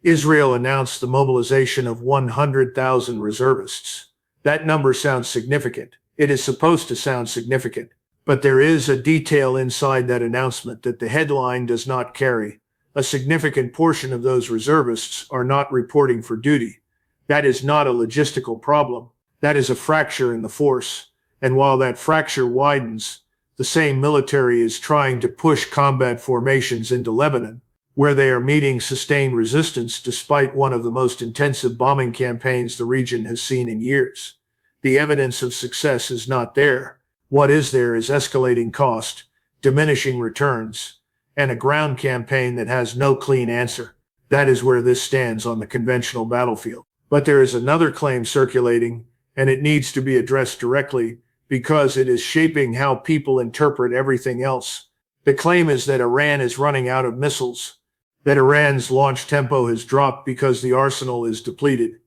Israel announced the mobilization of 100,000 reservists. That number sounds significant. It is supposed to sound significant. But there is a detail inside that announcement that the headline does not carry. A significant portion of those reservists are not reporting for duty. That is not a logistical problem. That is a fracture in the force. And while that fracture widens, the same military is trying to push combat formations into Lebanon, where they are meeting sustained resistance despite one of the most intensive bombing campaigns the region has seen in years. The evidence of success is not there. What is there is escalating cost, diminishing returns, and a ground campaign that has no clean answer. That is where this stands on the conventional battlefield. But there is another claim circulating, and it needs to be addressed directly because it is shaping how people interpret everything else. The claim is that Iran is running out of missiles, that Iran's launch tempo has dropped because the arsenal is depleted.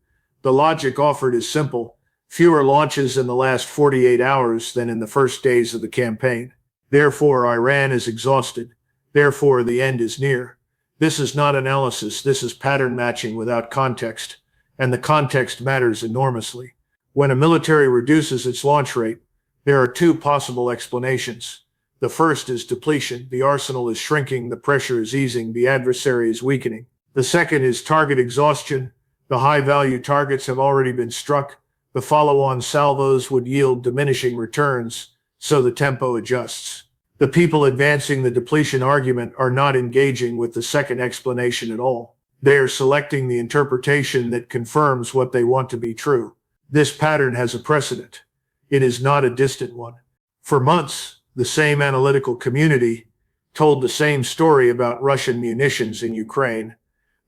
The logic offered is simple: fewer launches in the last 48 hours than in the first days of the campaign. Therefore, Iran is exhausted. Therefore, the end is near. This is not analysis, this is pattern matching without context, and the context matters enormously. When a military reduces its launch rate, there are two possible explanations. The first is depletion. The arsenal is shrinking, the pressure is easing, the adversary is weakening. The second is target exhaustion. The high-value targets have already been struck. The follow-on salvos would yield diminishing returns, so the tempo adjusts. The people advancing the depletion argument are not engaging with the second explanation at all. They are selecting the interpretation that confirms what they want to be true. This pattern has a precedent. It is not a distant one. For months, the same analytical community told the same story about Russian munitions in Ukraine.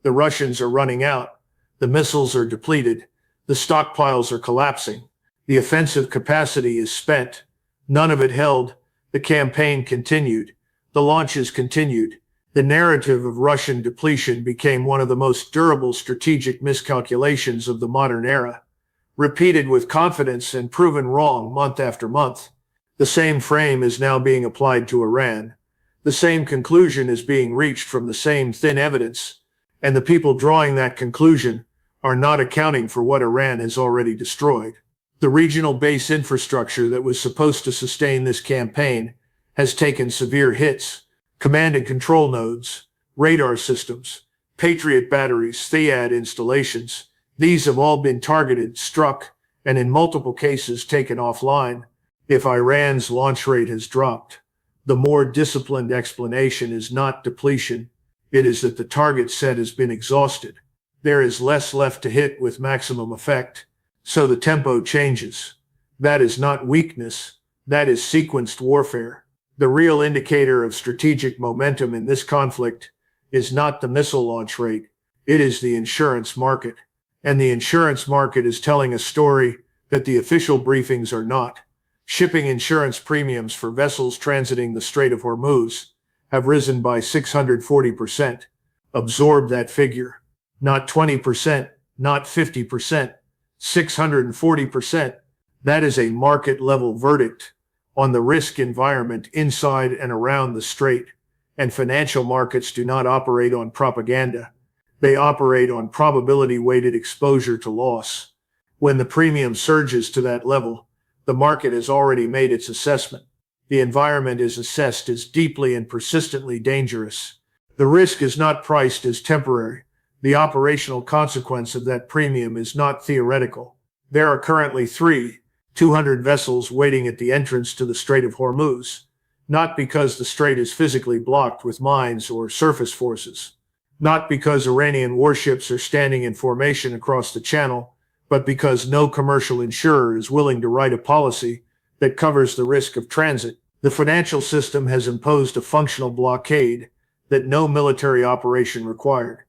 The Russians are running out. The missiles are depleted. The stockpiles are collapsing. The offensive capacity is spent. None of it held. The campaign continued. The launches continued. The narrative of Russian depletion became one of the most durable strategic miscalculations of the modern era, repeated with confidence and proven wrong month after month. The same frame is now being applied to Iran. The same conclusion is being reached from the same thin evidence, and the people drawing that conclusion are not accounting for what Iran has already destroyed. The regional base infrastructure that was supposed to sustain this campaign has taken severe hits. Command and control nodes, radar systems, Patriot batteries, THAAD installations, these have all been targeted, struck, and in multiple cases taken offline. If Iran's launch rate has dropped, the more disciplined explanation is not depletion. It is that the target set has been exhausted. There is less left to hit with maximum effect, so the tempo changes. That is not weakness. That is sequenced warfare. The real indicator of strategic momentum in this conflict is not the missile launch rate. It is the insurance market. And the insurance market is telling a story that the official briefings are not. Shipping insurance premiums for vessels transiting the Strait of Hormuz have risen by 640%. Absorb that figure. Not 20%, not 50%, 640%. That is a market-level verdict on the risk environment inside and around the strait. And financial markets do not operate on propaganda. They operate on probability-weighted exposure to loss. When the premium surges to that level, the market has already made its assessment. The environment is assessed as deeply and persistently dangerous. The risk is not priced as temporary. The operational consequence of that premium is not theoretical. There are currently 200 vessels waiting at the entrance to the Strait of Hormuz, not because the strait is physically blocked with mines or surface forces, not because Iranian warships are standing in formation across the channel, but because no commercial insurer is willing to write a policy that covers the risk of transit. The financial system has imposed a functional blockade that no military operation required.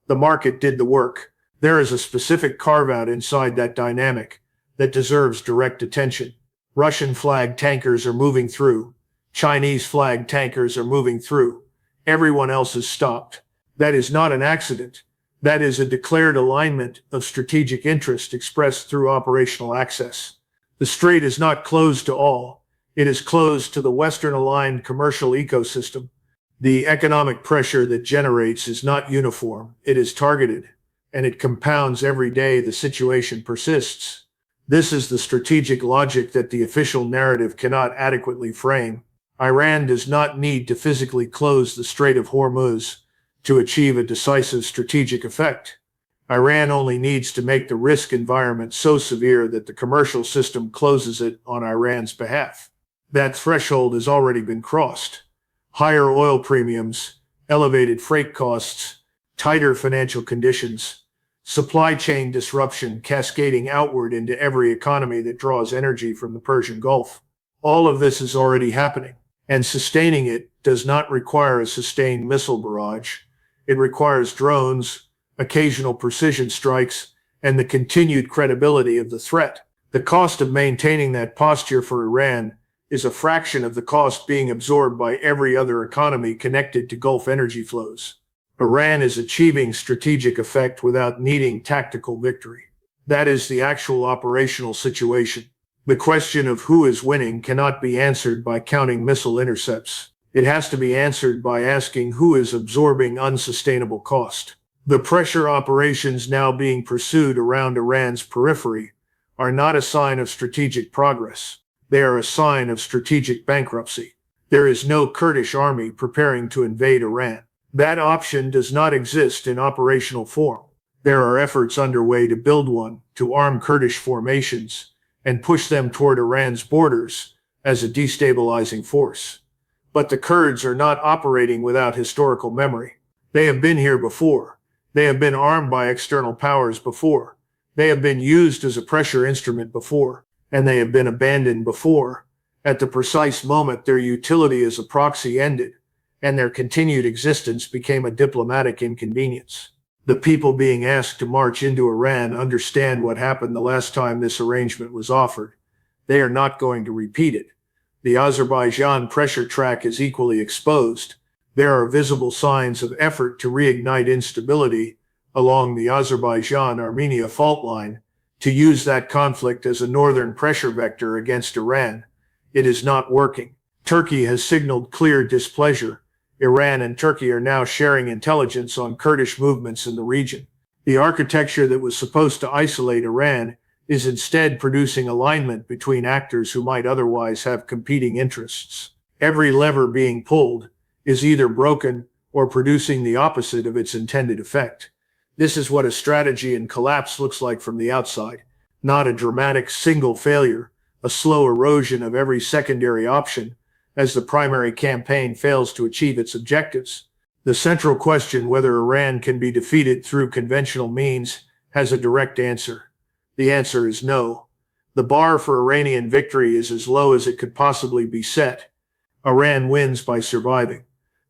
The market did the work. There is a specific carve-out inside that dynamic that deserves direct attention. Russian-flagged tankers are moving through. Chinese-flagged tankers are moving through. Everyone else is stopped. That is not an accident. That is a declared alignment of strategic interest expressed through operational access. The strait is not closed to all. It is closed to the Western-aligned commercial ecosystem. The economic pressure that generates is not uniform, it is targeted, and it compounds every day the situation persists. This is the strategic logic that the official narrative cannot adequately frame. Iran does not need to physically close the Strait of Hormuz to achieve a decisive strategic effect. Iran only needs to make the risk environment so severe that the commercial system closes it on Iran's behalf. That threshold has already been crossed. Higher oil premiums, elevated freight costs, tighter financial conditions, supply chain disruption cascading outward into every economy that draws energy from the Persian Gulf. All of this is already happening, and sustaining it does not require a sustained missile barrage. It requires drones, occasional precision strikes, and the continued credibility of the threat. The cost of maintaining that posture for Iran is a fraction of the cost being absorbed by every other economy connected to Gulf energy flows. Iran is achieving strategic effect without needing tactical victory. That is the actual operational situation. The question of who is winning cannot be answered by counting missile intercepts. It has to be answered by asking who is absorbing unsustainable cost. The pressure operations now being pursued around Iran's periphery are not a sign of strategic progress. They are a sign of strategic bankruptcy. There is no Kurdish army preparing to invade Iran. That option does not exist in operational form. There are efforts underway to build one, to arm Kurdish formations, and push them toward Iran's borders as a destabilizing force. But the Kurds are not operating without historical memory. They have been here before. They have been armed by external powers before. They have been used as a pressure instrument before, and they have been abandoned before. At the precise moment their utility as a proxy ended, and their continued existence became a diplomatic inconvenience. The people being asked to march into Iran understand what happened the last time this arrangement was offered. They are not going to repeat it. The Azerbaijan pressure track is equally exposed. There are visible signs of effort to reignite instability along the Azerbaijan-Armenia fault line, to use that conflict as a northern pressure vector against Iran. It is not working. Turkey has signaled clear displeasure. Iran and Turkey are now sharing intelligence on Kurdish movements in the region. The architecture that was supposed to isolate Iran is instead producing alignment between actors who might otherwise have competing interests. Every lever being pulled is either broken or producing the opposite of its intended effect. This is what a strategy in collapse looks like from the outside, not a dramatic single failure, a slow erosion of every secondary option as the primary campaign fails to achieve its objectives. The central question whether Iran can be defeated through conventional means has a direct answer. The answer is no. The bar for Iranian victory is as low as it could possibly be set. Iran wins by surviving.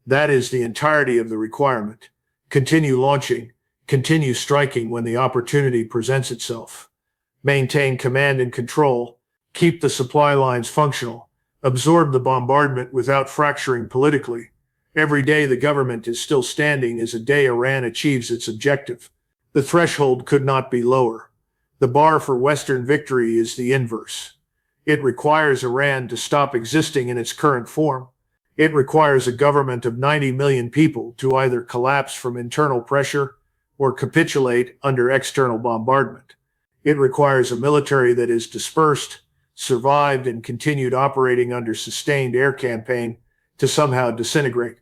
That is the entirety of the requirement. Continue launching, continue striking when the opportunity presents itself. Maintain command and control, keep the supply lines functional, absorb the bombardment without fracturing politically. Every day the government is still standing is a day Iran achieves its objective. The threshold could not be lower. The bar for Western victory is the inverse. It requires Iran to stop existing in its current form. It requires a government of 90 million people to either collapse from internal pressure or capitulate under external bombardment. It requires a military that is dispersed, survived, and continued operating under sustained air campaign to somehow disintegrate.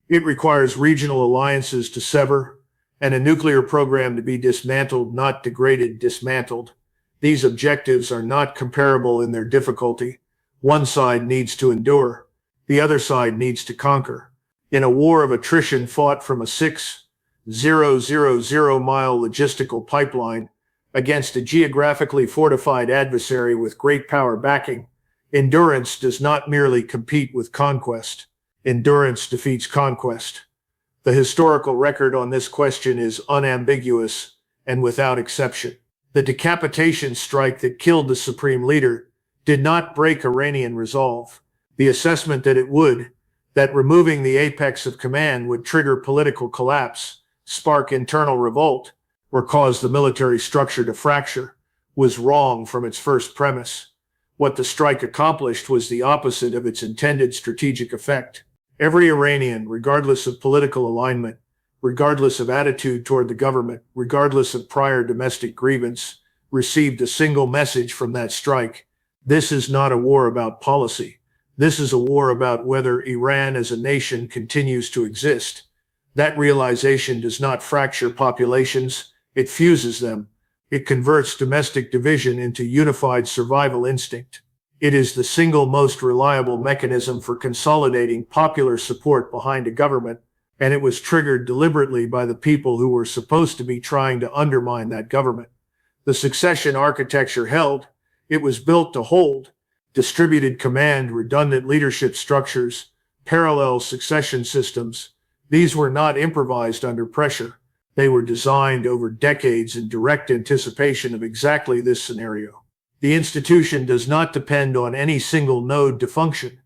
It requires regional alliances to sever, and a nuclear program to be dismantled, not degraded, dismantled. These objectives are not comparable in their difficulty. One side needs to endure. The other side needs to conquer. In a war of attrition fought from a 6,000-mile logistical pipeline against a geographically fortified adversary with great power backing, endurance does not merely compete with conquest. Endurance defeats conquest. The historical record on this question is unambiguous and without exception. The decapitation strike that killed the supreme leader did not break Iranian resolve. The assessment that it would, that removing the apex of command would trigger political collapse, spark internal revolt, or cause the military structure to fracture, was wrong from its first premise. What the strike accomplished was the opposite of its intended strategic effect. Every Iranian, regardless of political alignment, regardless of attitude toward the government, regardless of prior domestic grievance, received a single message from that strike. This is not a war about policy. This is a war about whether Iran as a nation continues to exist. That realization does not fracture populations, it fuses them. It converts domestic division into unified survival instinct. It is the single most reliable mechanism for consolidating popular support behind a government, and it was triggered deliberately by the people who were supposed to be trying to undermine that government. The succession architecture held. It was built to hold. Distributed command, redundant leadership structures, parallel succession systems. These were not improvised under pressure. They were designed over decades in direct anticipation of exactly this scenario. The institution does not depend on any single node to function.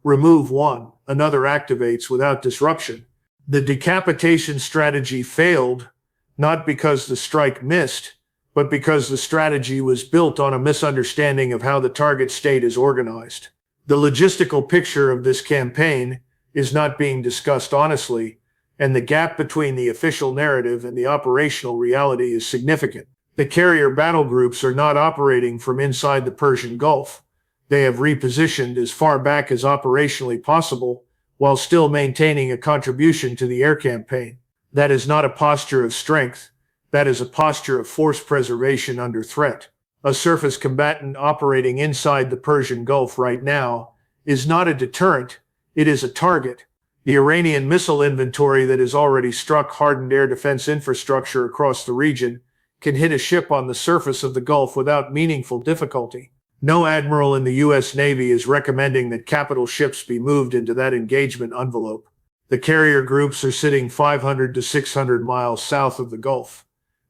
Remove one, another activates without disruption. The decapitation strategy failed, not because the strike missed, but because the strategy was built on a misunderstanding of how the target state is organized. The logistical picture of this campaign is not being discussed honestly, and the gap between the official narrative and the operational reality is significant. The carrier battle groups are not operating from inside the Persian Gulf. They have repositioned as far back as operationally possible, while still maintaining a contribution to the air campaign. That is not a posture of strength. That is a posture of force preservation under threat. A surface combatant operating inside the Persian Gulf right now is not a deterrent, it is a target. The Iranian missile inventory that has already struck hardened air defense infrastructure across the region can hit a ship on the surface of the Gulf without meaningful difficulty. No admiral in the U.S. Navy is recommending that capital ships be moved into that engagement envelope. The carrier groups are sitting 500 to 600 miles south of the Gulf.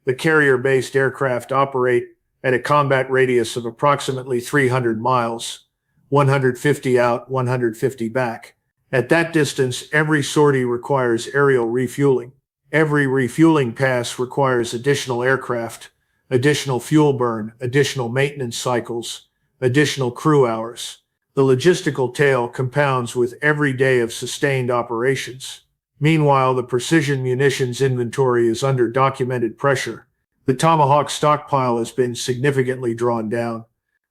The carrier-based aircraft operate at a combat radius of approximately 300 miles, 150 out, 150 back. At that distance, every sortie requires aerial refueling. Every refueling pass requires additional aircraft, additional fuel burn, additional maintenance cycles, additional crew hours. The logistical tail compounds with every day of sustained operations. Meanwhile, the precision munitions inventory is under documented pressure. The Tomahawk stockpile has been significantly drawn down.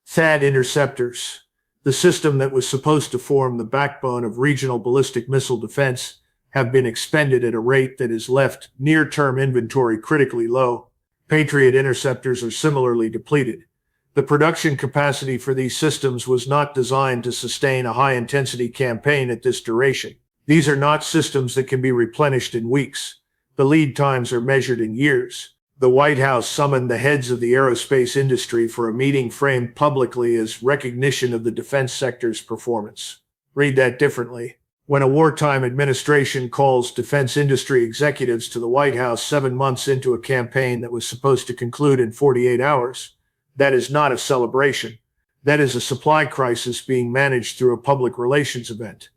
THAAD interceptors, the system that was supposed to form the backbone of regional ballistic missile defense, have been expended at a rate that has left near-term inventory critically low. Patriot interceptors are similarly depleted. The production capacity for these systems was not designed to sustain a high-intensity campaign at this duration. These are not systems that can be replenished in weeks. The lead times are measured in years. The White House summoned the heads of the aerospace industry for a meeting framed publicly as recognition of the defense sector's performance. Read that differently. When a wartime administration calls defense industry executives to the White House 7 months into a campaign that was supposed to conclude in 48 hours, that is not a celebration. That is a supply crisis being managed through a public relations event.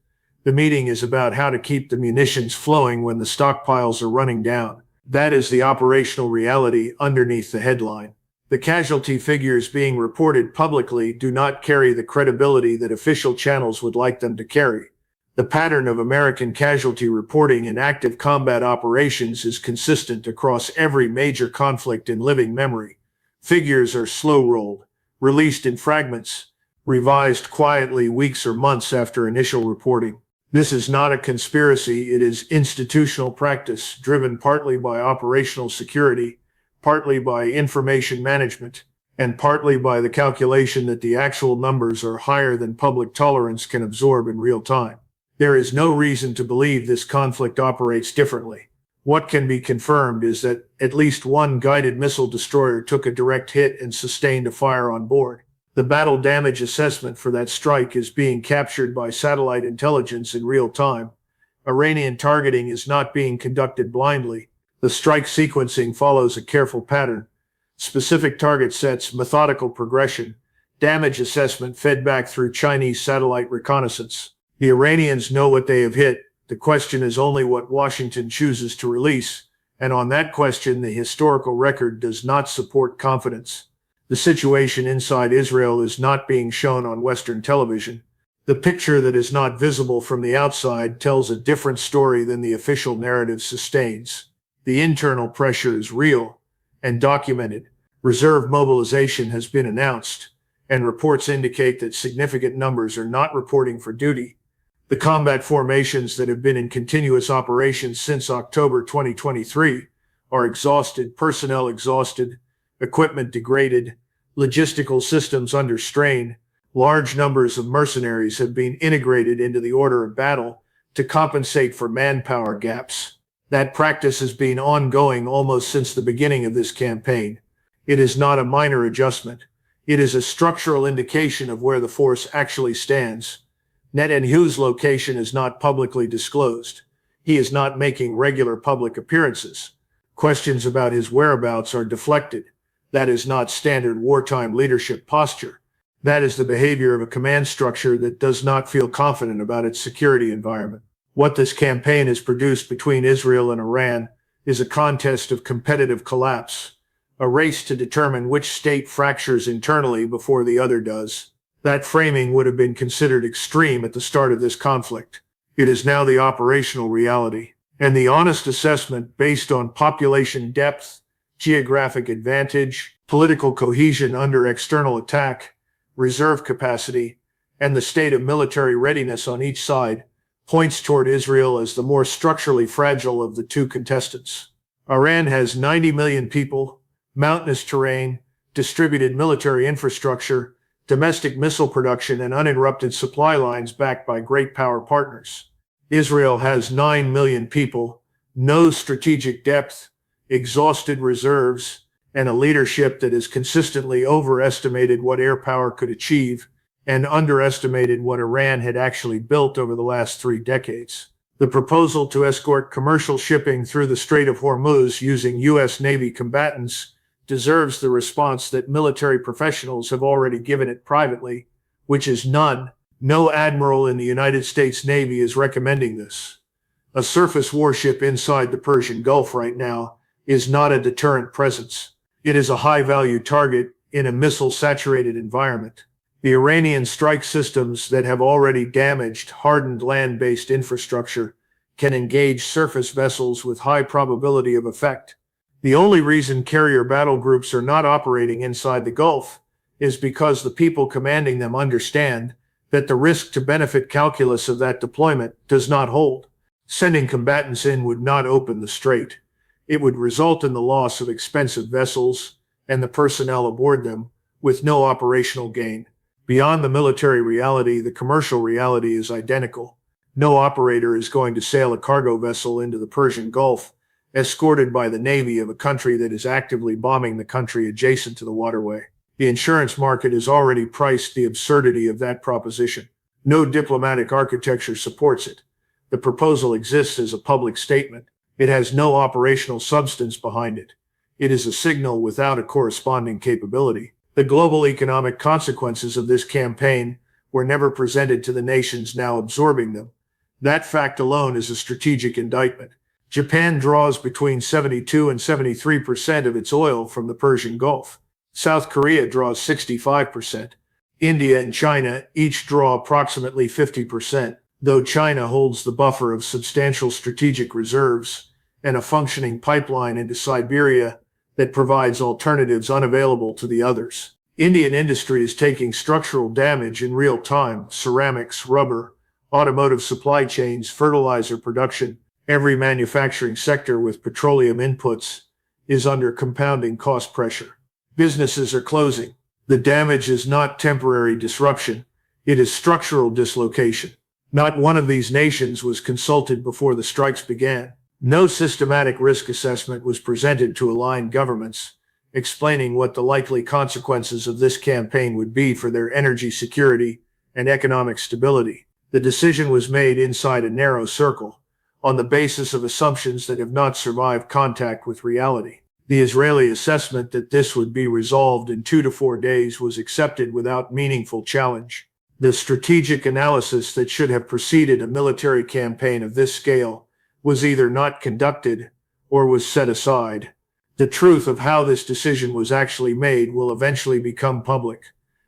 The meeting is about how to keep the munitions flowing when the stockpiles are running down. That is the operational reality underneath the headline. The casualty figures being reported publicly do not carry the credibility that official channels would like them to carry. The pattern of American casualty reporting in active combat operations is consistent across every major conflict in living memory. Figures are slow-rolled, released in fragments, revised quietly weeks or months after initial reporting. This is not a conspiracy, it is institutional practice, driven partly by operational security, partly by information management, and partly by the calculation that the actual numbers are higher than public tolerance can absorb in real time. There is no reason to believe this conflict operates differently. What can be confirmed is that at least one guided missile destroyer took a direct hit and sustained a fire on board. The battle damage assessment for that strike is being captured by satellite intelligence in real time. Iranian targeting is not being conducted blindly. The strike sequencing follows a careful pattern. Specific target sets, methodical progression, damage assessment fed back through Chinese satellite reconnaissance. The Iranians know what they have hit. The question is only what Washington chooses to release. And on that question, the historical record does not support confidence. The situation inside Israel is not being shown on Western television. The picture that is not visible from the outside tells a different story than the official narrative sustains. The internal pressure is real and documented. Reserve mobilization has been announced, and reports indicate that significant numbers are not reporting for duty. The combat formations that have been in continuous operation since October 2023 are exhausted, personnel exhausted, equipment degraded, logistical systems under strain. Large numbers of mercenaries have been integrated into the order of battle to compensate for manpower gaps. That practice has been ongoing almost since the beginning of this campaign. It is not a minor adjustment. It is a structural indication of where the force actually stands. Netanyahu's location is not publicly disclosed. He is not making regular public appearances. Questions about his whereabouts are deflected. That is not standard wartime leadership posture. That is the behavior of a command structure that does not feel confident about its security environment. What this campaign has produced between Israel and Iran is a contest of competitive collapse, a race to determine which state fractures internally before the other does. That framing would have been considered extreme at the start of this conflict. It is now the operational reality, and the honest assessment based on population depth, geographic advantage, political cohesion under external attack, reserve capacity, and the state of military readiness on each side points toward Israel as the more structurally fragile of the two contestants. Iran has 90 million people, mountainous terrain, distributed military infrastructure, domestic missile production, and uninterrupted supply lines backed by great power partners. Israel has 9 million people, no strategic depth, exhausted reserves, and a leadership that has consistently overestimated what air power could achieve and underestimated what Iran had actually built over the last 3 decades. The proposal to escort commercial shipping through the Strait of Hormuz using U.S. Navy combatants deserves the response that military professionals have already given it privately, which is none. No admiral in the United States Navy is recommending this. A surface warship inside the Persian Gulf right now is not a deterrent presence. It is a high-value target in a missile-saturated environment. The Iranian strike systems that have already damaged hardened land-based infrastructure can engage surface vessels with high probability of effect. The only reason carrier battle groups are not operating inside the Gulf is because the people commanding them understand that the risk-to-benefit calculus of that deployment does not hold. Sending combatants in would not open the strait. It would result in the loss of expensive vessels and the personnel aboard them, with no operational gain. Beyond the military reality, the commercial reality is identical. No operator is going to sail a cargo vessel into the Persian Gulf escorted by the navy of a country that is actively bombing the country adjacent to the waterway. The insurance market has already priced the absurdity of that proposition. No diplomatic architecture supports it. The proposal exists as a public statement. It has no operational substance behind it. It is a signal without a corresponding capability. The global economic consequences of this campaign were never presented to the nations now absorbing them. That fact alone is a strategic indictment. Japan draws between 72 and 73% of its oil from the Persian Gulf. South Korea draws 65%. India and China each draw approximately 50%, though China holds the buffer of substantial strategic reserves and a functioning pipeline into Siberia that provides alternatives unavailable to the others. Indian industry is taking structural damage in real time. Ceramics, rubber, automotive supply chains, fertilizer production. Every manufacturing sector with petroleum inputs is under compounding cost pressure. Businesses are closing. The damage is not temporary disruption. It is structural dislocation. Not one of these nations was consulted before the strikes began. No systematic risk assessment was presented to aligned governments, explaining what the likely consequences of this campaign would be for their energy security and economic stability. The decision was made inside a narrow circle, on the basis of assumptions that have not survived contact with reality. The Israeli assessment that this would be resolved in 2 to 4 days was accepted without meaningful challenge. The strategic analysis that should have preceded a military campaign of this scale was either not conducted or was set aside. The truth of how this decision was actually made will eventually become public.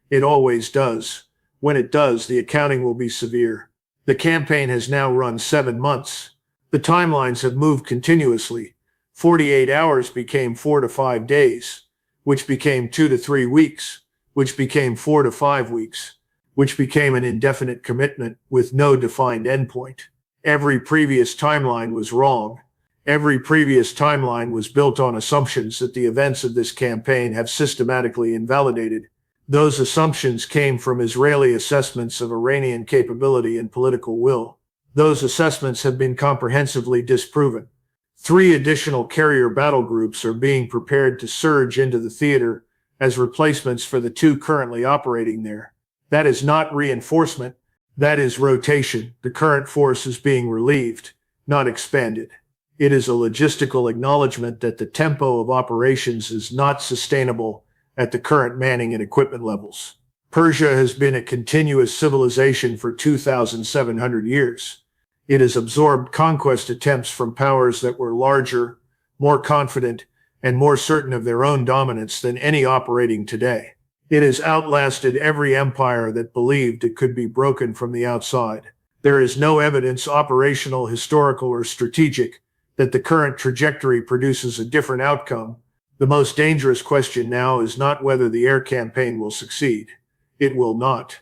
It always does, When it does, the accounting will be severe. The campaign has now run 7 months. The timelines have moved continuously. 48 hours became 4 to 5 days, which became 2 to 3 weeks, which became 4 to 5 weeks, which became an indefinite commitment with no defined endpoint. Every previous timeline was wrong. Every previous timeline was built on assumptions that the events of this campaign have systematically invalidated. Those assumptions came from Israeli assessments of Iranian capability and political will. Those assessments have been comprehensively disproven. 3 additional carrier battle groups are being prepared to surge into the theater as replacements for the 2 currently operating there. That is not reinforcement, that is rotation. The current force is being relieved, not expanded. It is a logistical acknowledgement that the tempo of operations is not sustainable at the current manning and equipment levels. Persia has been a continuous civilization for 2,700 years. It has absorbed conquest attempts from powers that were larger, more confident, and more certain of their own dominance than any operating today. It has outlasted every empire that believed it could be broken from the outside. There is no evidence, operational, historical, or strategic, that the current trajectory produces a different outcome. The most dangerous question now is not whether the air campaign will succeed. It will not.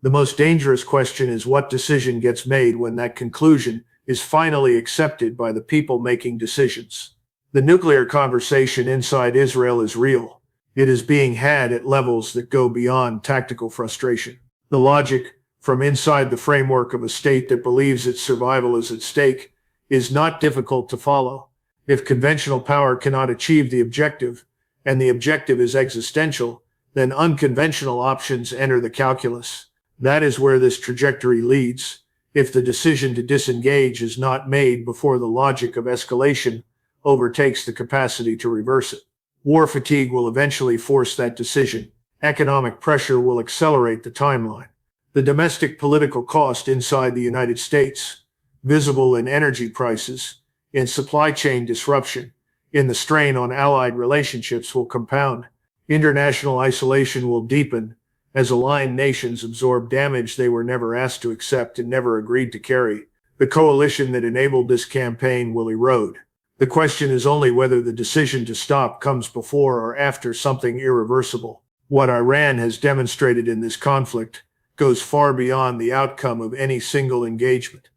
The most dangerous question is what decision gets made when that conclusion is finally accepted by the people making decisions. The nuclear conversation inside Israel is real. It is being had at levels that go beyond tactical frustration. The logic from inside the framework of a state that believes its survival is at stake is not difficult to follow. If conventional power cannot achieve the objective, and the objective is existential, then unconventional options enter the calculus. That is where this trajectory leads, if the decision to disengage is not made before the logic of escalation overtakes the capacity to reverse it. War fatigue will eventually force that decision. Economic pressure will accelerate the timeline. The domestic political cost inside the United States, visible in energy prices, in supply chain disruption, in the strain on allied relationships, will compound. International isolation will deepen as aligned nations absorb damage they were never asked to accept and never agreed to carry. The coalition that enabled this campaign will erode. The question is only whether the decision to stop comes before or after something irreversible. What Iran has demonstrated in this conflict goes far beyond the outcome of any single engagement.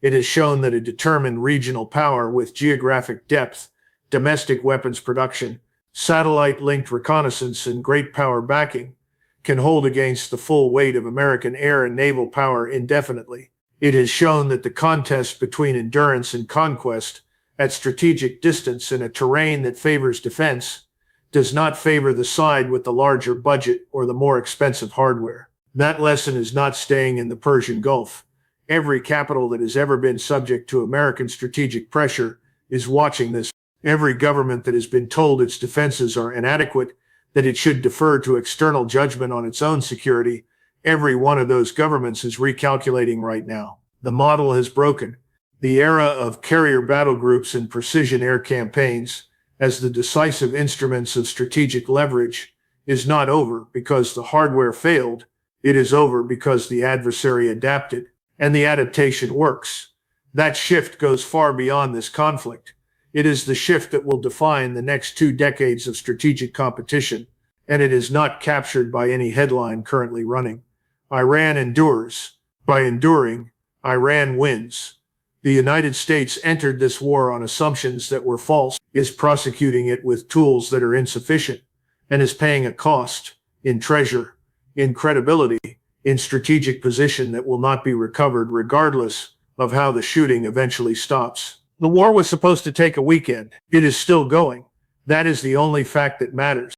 It has shown that a determined regional power with geographic depth, domestic weapons production, satellite-linked reconnaissance, and great power backing can hold against the full weight of American air and naval power indefinitely. It has shown that the contest between endurance and conquest at strategic distance in a terrain that favors defense does not favor the side with the larger budget or the more expensive hardware. That lesson is not staying in the Persian Gulf. Every capital that has ever been subject to American strategic pressure is watching this. Every government that has been told its defenses are inadequate, that it should defer to external judgment on its own security, every one of those governments is recalculating right now. The model has broken. The era of carrier battle groups and precision air campaigns as the decisive instruments of strategic leverage is not over because the hardware failed. It is over because the adversary adapted, and the adaptation works. That shift goes far beyond this conflict. It is the shift that will define the next 2 decades of strategic competition, and it is not captured by any headline currently running. Iran endures. By enduring, Iran wins. The United States entered this war on assumptions that were false, is prosecuting it with tools that are insufficient, and is paying a cost in treasure, in credibility, in strategic position that will not be recovered regardless of how the shooting eventually stops. The war was supposed to take a weekend. It is still going. That is the only fact that matters.